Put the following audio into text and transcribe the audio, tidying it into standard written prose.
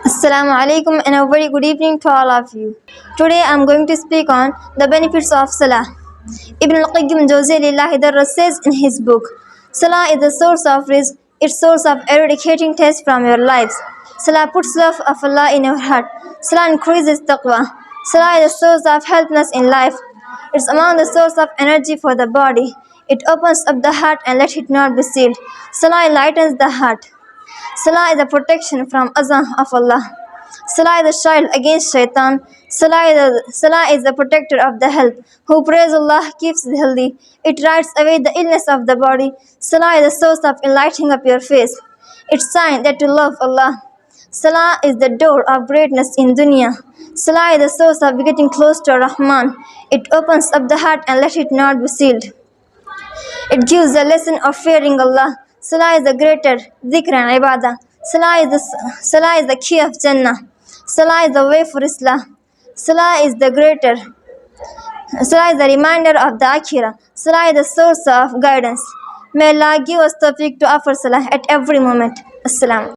Assalamu alaikum and a very good evening to all of you. Today I am going to speak on the benefits of Salah. Ibn al-Qayyim Jawziyah says in his book, Salah is the source of rizq, its source of eradicating taste from your lives. Salah puts love of Allah in your heart. Salah increases taqwa. Salah is the source of healthiness in life. It's among the source of energy for the body. It opens up the heart and let it not be sealed. Salah enlightens the heart. Salah is a protection from azan of Allah. Salah is a shield against shaitan. Salah is the protector of the health. Who prays Allah keeps it healthy. It rides away the illness of the body. Salah is the source of enlightening up your face. It's sign that you love Allah. Salah is the door of greatness in dunya. Salah is the source of getting close to Rahman. It opens up the heart and let it not be sealed. It gives the lesson of fearing Allah. Salah is the greater dhikr and ibadah. Salah is the key of Jannah. Salah is the way for Islam. Salah is the reminder of the Akhirah. Salah is the source of guidance. May Allah give us tawfiq to offer Salah at every moment. Assalam.